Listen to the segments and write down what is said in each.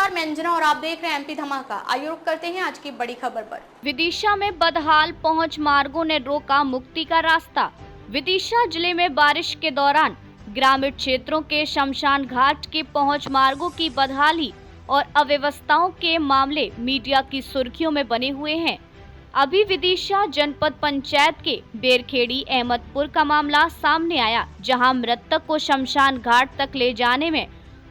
नमस्कार, मैं अंजना और आप देख रहे हैं एमपी धमाका। आइए रुक करते हैं आज की बड़ी खबर पर। विदिशा में बदहाल पहुंच मार्गों ने रोका मुक्ति का रास्ता। विदिशा जिले में बारिश के दौरान ग्रामीण क्षेत्रों के शमशान घाट के पहुंच मार्गों की बदहाली और अव्यवस्थाओं के मामले मीडिया की सुर्खियों में बने हुए हैं। अभी विदिशा जनपद पंचायत के बेरखेड़ी अहमदपुर का मामला सामने आया, जहां मृतक को शमशान घाट तक ले जाने में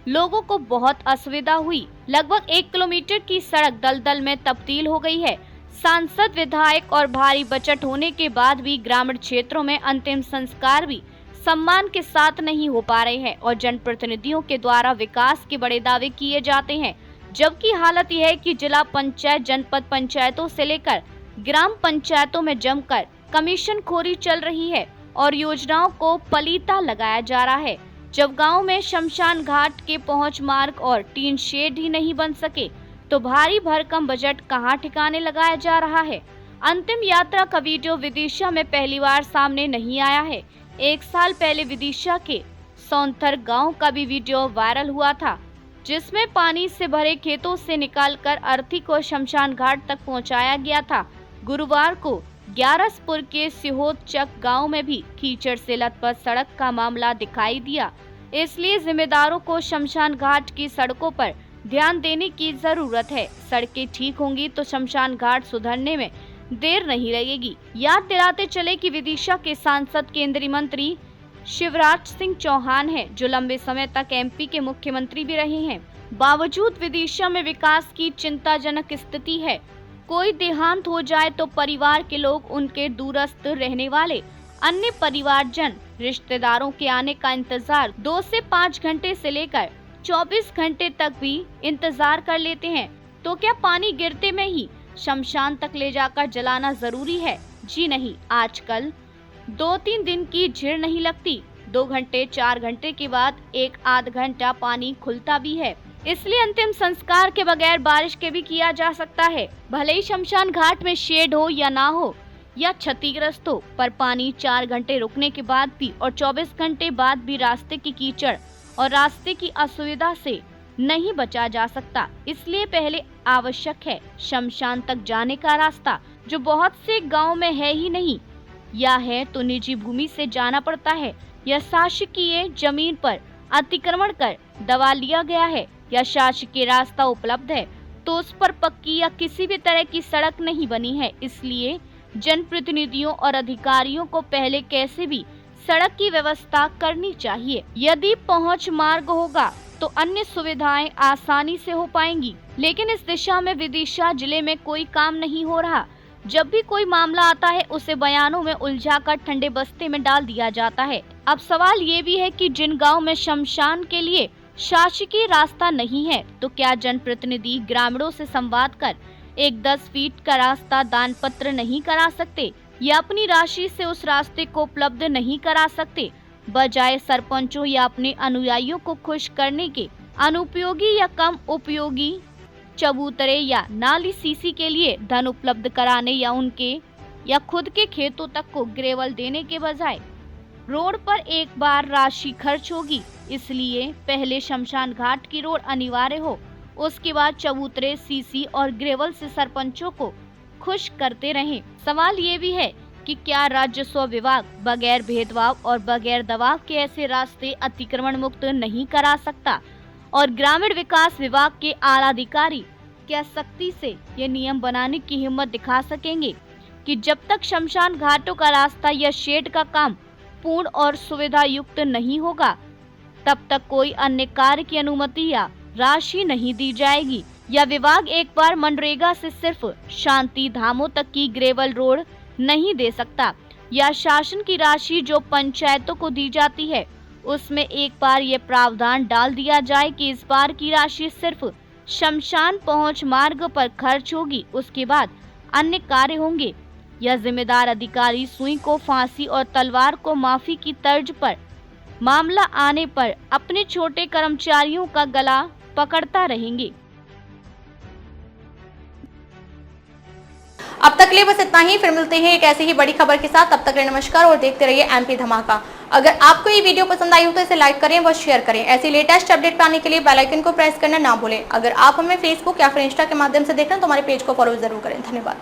लोगों को बहुत असुविधा हुई। लगभग 1 किलोमीटर की सड़क दलदल में तब्दील हो गई है। सांसद, विधायक और भारी बजट होने के बाद भी ग्रामीण क्षेत्रों में अंतिम संस्कार भी सम्मान के साथ नहीं हो पा रहे हैं और जनप्रतिनिधियों के द्वारा विकास के बड़े दावे किए जाते हैं, जबकि हालत यह है कि जिला पंचायत, जनपद पंचायतों से लेकर ग्राम पंचायतों में जमकर कमीशन खोरी चल रही है और योजनाओं को पलीता लगाया जा रहा है। जब गांव में शमशान घाट के पहुंच मार्ग और टीन शेड ही नहीं बन सके तो भारी भरकम बजट कहां ठिकाने लगाया जा रहा है। अंतिम यात्रा का वीडियो विदिशा में पहली बार सामने नहीं आया है। 1 साल पहले विदिशा के सौंथर गांव का भी वीडियो वायरल हुआ था, जिसमें पानी से भरे खेतों से निकालकर अर्थी को शमशान घाट तक पहुंचाया गया था। गुरुवार को ग्यारसपुर के सिहोदचक गांव में भी कीचड़ से लथपथ सड़क का मामला दिखाई दिया। इसलिए जिम्मेदारों को शमशान घाट की सड़कों पर ध्यान देने की जरूरत है। सड़कें ठीक होंगी तो शमशान घाट सुधरने में देर नहीं लगेगी। याद दिलाते चले कि विदिशा के सांसद केंद्रीय मंत्री शिवराज सिंह चौहान हैं, जो लंबे समय तक एमपी के मुख्यमंत्री भी रहे हैं। बावजूद विदिशा में विकास की चिंताजनक स्थिति है। कोई देहांत हो जाए तो परिवार के लोग, उनके दूरस्थ रहने वाले अन्य परिवारजन, रिश्तेदारों के आने का इंतजार 2 से 5 घंटे से लेकर 24 घंटे तक भी इंतजार कर लेते हैं। तो क्या पानी गिरते में ही शमशान तक ले जाकर जलाना जरूरी है? जी नहीं, आजकल 2-3 दिन की झिड़ नहीं लगती। 2 घंटे 4 घंटे के बाद 1-आध घंटा पानी खुलता भी है। इसलिए अंतिम संस्कार के बगैर बारिश के भी किया जा सकता है। भले ही शमशान घाट में शेड हो या ना हो या क्षतिग्रस्त हो, पर पानी 4 घंटे रुकने के बाद भी और 24 घंटे बाद भी रास्ते की कीचड़ और रास्ते की असुविधा से नहीं बचा जा सकता। इसलिए पहले आवश्यक है शमशान तक जाने का रास्ता, जो बहुत से गाँव में है ही नहीं, या है तो निजी भूमि से जाना पड़ता है, या शासकीय जमीन पर अतिक्रमण कर दबा लिया गया है, या शासकीय रास्ता उपलब्ध है तो उस पर पक्की या किसी भी तरह की सड़क नहीं बनी है। इसलिए जनप्रतिनिधियों और अधिकारियों को पहले कैसे भी सड़क की व्यवस्था करनी चाहिए। यदि पहुंच मार्ग होगा तो अन्य सुविधाएं आसानी से हो पाएंगी, लेकिन इस दिशा में विदिशा जिले में कोई काम नहीं हो रहा। जब भी कोई मामला आता है उसे बयानों में उलझाकर ठंडे बस्ते में डाल दिया जाता है। अब सवाल ये भी है कि जिन गाँव में शमशान के लिए शासकीय रास्ता नहीं है, तो क्या जनप्रतिनिधि ग्रामीणों से संवाद कर एक 10 फीट का रास्ता दान पत्र नहीं करा सकते, या अपनी राशि से उस रास्ते को उपलब्ध नहीं करा सकते? बजाय सरपंचों या अपने अनुयायियों को खुश करने के अनुपयोगी या कम उपयोगी चबूतरे या नाली सीसी के लिए धन उपलब्ध कराने, या उनके या खुद के खेतों तक को ग्रेवल देने के बजाय रोड पर एक बार राशि खर्च होगी। इसलिए पहले शमशान घाट की रोड अनिवार्य हो, उसके बाद चबूतरे, सीसी और ग्रेवल से सरपंचों को खुश करते रहें। सवाल ये भी है कि क्या राजस्व विभाग बगैर भेदभाव और बगैर दबाव के ऐसे रास्ते अतिक्रमण मुक्त नहीं करा सकता? और ग्रामीण विकास विभाग के आला अधिकारी क्या सख्ती से ये नियम बनाने की हिम्मत दिखा सकेंगे कि जब तक शमशान घाटों का रास्ता या शेड का काम पूर्ण और सुविधा युक्त नहीं होगा, तब तक कोई अन्य कार्य की अनुमति या राशि नहीं दी जाएगी? या विभाग एक बार मनरेगा से सिर्फ शांति धामों तक की ग्रेवल रोड नहीं दे सकता? या शासन की राशि जो पंचायतों को दी जाती है उसमें एक बार ये प्रावधान डाल दिया जाए कि इस बार की राशि सिर्फ शमशान पहुंच मार्ग पर खर्च होगी, उसके बाद अन्य कार्य होंगे? या जिम्मेदार अधिकारी सुई को फांसी और तलवार को माफी की तर्ज पर मामला आने पर अपने छोटे कर्मचारियों का गला पकड़ता रहेंगे? अब तक के लिए बस इतना ही, फिर मिलते हैं एक ऐसी ही बड़ी खबर के साथ। तब तक के लिए नमस्कार और देखते रहिए एमपी धमाका। अगर आपको ये वीडियो पसंद आई हो तो इसे लाइक करें व शेयर करें। ऐसी लेटेस्ट अपडेट पाने के लिए बेल आइकन को प्रेस करना ना भूलें। अगर आप हमें फेसबुक या फिर इंस्टा के माध्यम से देख रहे हैं तो हमारे पेज को फॉलो जरूर करें। धन्यवाद।